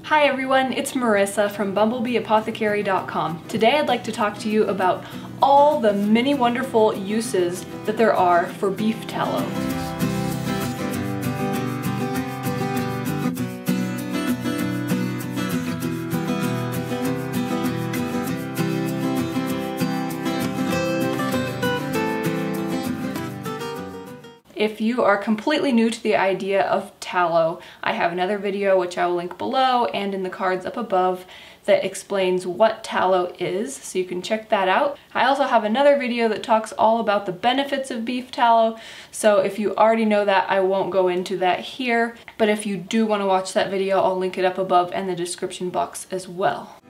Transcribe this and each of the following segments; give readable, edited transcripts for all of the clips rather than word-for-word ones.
Hi everyone, it's Marisa from BumblebeeApothecary.com. Today I'd like to talk to you about all the many wonderful uses that there are for beef tallow. If you are completely new to the idea of tallow, I have another video which I will link below and in the cards up above that explains what tallow is, so you can check that out. I also have another video that talks all about the benefits of beef tallow, so if you already know that, I won't go into that here, but if you do want to watch that video, I'll link it up above and the description box as well.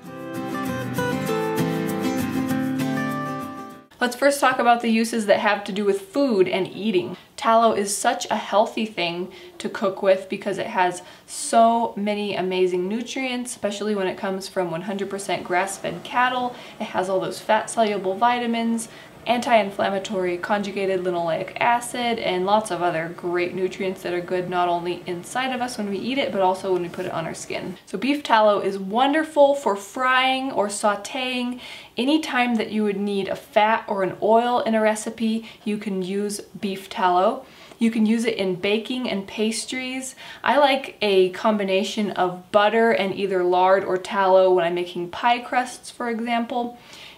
Let's first talk about the uses that have to do with food and eating. Tallow is such a healthy thing to cook with because it has so many amazing nutrients, especially when it comes from 100% grass-fed cattle. It has all those fat-soluble vitamins, anti-inflammatory conjugated linoleic acid, and lots of other great nutrients that are good not only inside of us when we eat it, but also when we put it on our skin. So beef tallow is wonderful for frying or sauteing. Anytime that you would need a fat or an oil in a recipe, you can use beef tallow. You can use it in baking and pastries. I like a combination of butter and either lard or tallow when I'm making pie crusts, for example.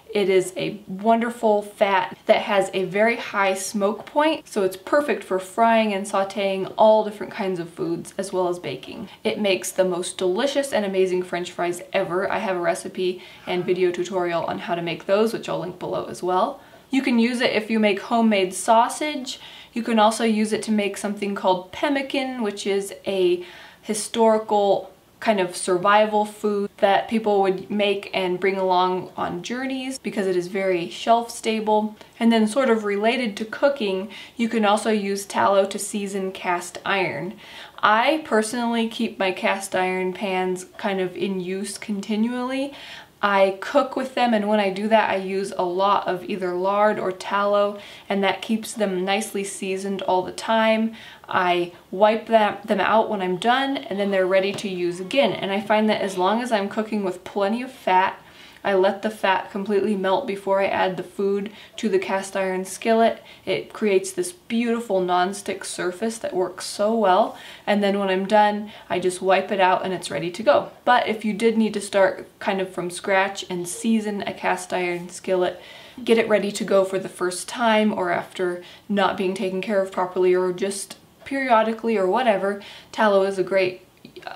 It is a wonderful fat that has a very high smoke point, so it's perfect for frying and sauteing all different kinds of foods as well as baking. It makes the most delicious and amazing French fries ever. I have a recipe and video tutorial on how to make those, which I'll link below as well. You can use it if you make homemade sausage. You can also use it to make something called pemmican, which is a historical kind of survival food that people would make and bring along on journeys because it is very shelf stable. And then sort of related to cooking, you can also use tallow to season cast iron. I personally keep my cast iron pans kind of in use continually. I cook with them, and when I do that I use a lot of either lard or tallow, and that keeps them nicely seasoned all the time. I wipe them out when I'm done, and then they're ready to use again. And I find that as long as I'm cooking with plenty of fat, I let the fat completely melt before I add the food to the cast iron skillet. It creates this beautiful non-stick surface that works so well. And then when I'm done, I just wipe it out and it's ready to go. But if you did need to start kind of from scratch and season a cast iron skillet, get it ready to go for the first time or after not being taken care of properly or just periodically or whatever, tallow is a great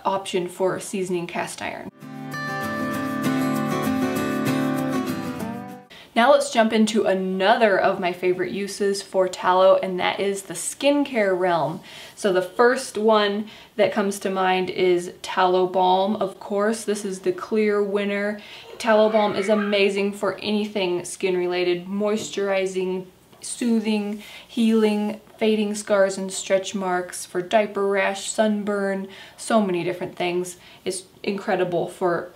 option for seasoning cast iron. Now let's jump into another of my favorite uses for tallow, and that is the skincare realm. So the first one that comes to mind is tallow balm, of course. This is the clear winner. Tallow balm is amazing for anything skin related, moisturizing, soothing, healing, fading scars and stretch marks, for diaper rash, sunburn, so many different things. It's incredible for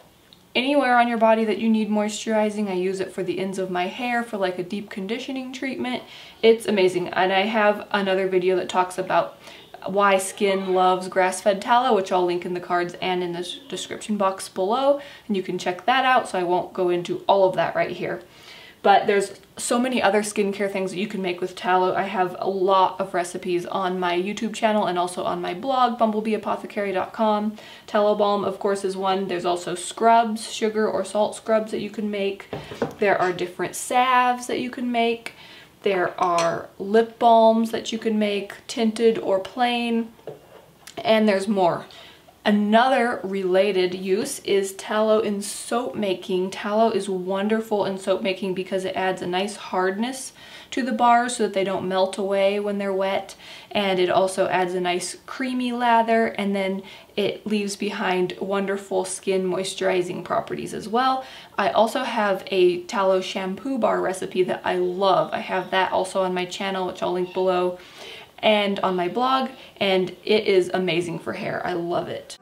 anywhere on your body that you need moisturizing. I use it for the ends of my hair for like a deep conditioning treatment. It's amazing. And I have another video that talks about why skin loves grass-fed tallow, which I'll link in the cards and in the description box below, and you can check that out, so I won't go into all of that right here. But there's so many other skincare things that you can make with tallow. I have a lot of recipes on my YouTube channel and also on my blog, BumblebeeApothecary.com. Tallow balm, of course, is one. There's also scrubs, sugar or salt scrubs that you can make. There are different salves that you can make. There are lip balms that you can make, tinted or plain, and there's more. Another related use is tallow in soap making. Tallow is wonderful in soap making because it adds a nice hardness to the bars so that they don't melt away when they're wet, and it also adds a nice creamy lather, and then it leaves behind wonderful skin moisturizing properties as well. I also have a tallow shampoo bar recipe that I love. I have that also on my channel, which I'll link below, and on my blog, and it is amazing for hair. I love it.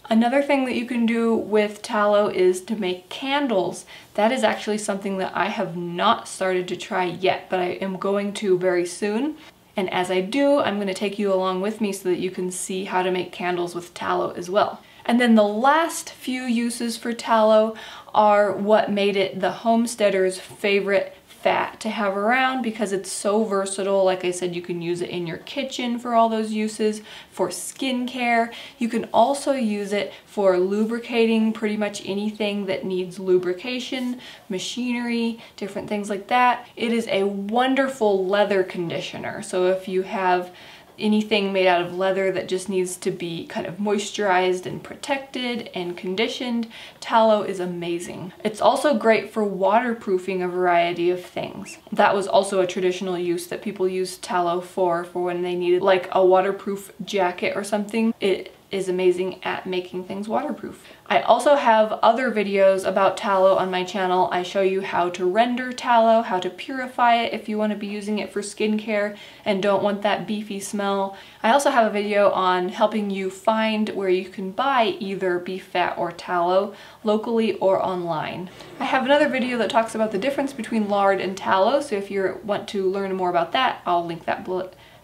Another thing that you can do with tallow is to make candles. That is actually something that I have not started to try yet, but I am going to very soon. And as I do, I'm going to take you along with me so that you can see how to make candles with tallow as well. And then the last few uses for tallow are what made it the homesteader's favorite fat to have around, because it's so versatile. Like I said, you can use it in your kitchen for all those uses, for skincare. You can also use it for lubricating pretty much anything that needs lubrication, machinery, different things like that. It is a wonderful leather conditioner. So if you have anything made out of leather that just needs to be kind of moisturized and protected and conditioned, tallow is amazing. It's also great for waterproofing a variety of things. That was also a traditional use that people used tallow for when they needed like a waterproof jacket or something. It is amazing at making things waterproof. I also have other videos about tallow on my channel. I show you how to render tallow, how to purify it if you want to be using it for skincare and don't want that beefy smell. I also have a video on helping you find where you can buy either beef fat or tallow locally or online. I have another video that talks about the difference between lard and tallow, so if you want to learn more about that, I'll link that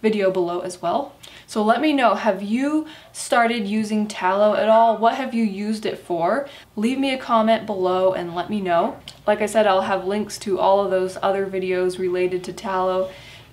video below as well. So let me know, have you started using tallow at all? What have you used it for? Leave me a comment below and let me know. Like I said, I'll have links to all of those other videos related to tallow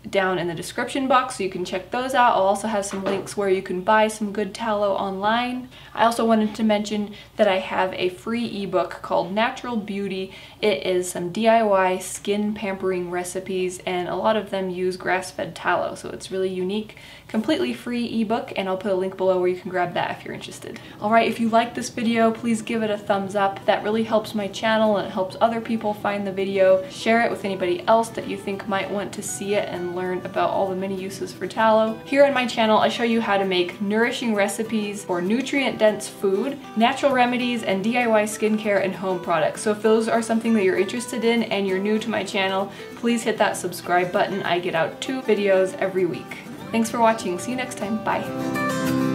down in the description box, so you can check those out. I'll also have some links where you can buy some good tallow online. I also wanted to mention that I have a free ebook called Natural Beauty. It is some DIY skin pampering recipes, and a lot of them use grass-fed tallow, so it's really unique. Completely free ebook, and I'll put a link below where you can grab that if you're interested. Alright, if you like this video, please give it a thumbs up. That really helps my channel and it helps other people find the video. Share it with anybody else that you think might want to see it and learn about all the many uses for tallow. Here on my channel, I show you how to make nourishing recipes for nutrient-dense food, natural remedies, and DIY skincare and home products. So if those are something that you're interested in and you're new to my channel, please hit that subscribe button. I get out 2 videos every week. Thanks for watching. See you next time. Bye.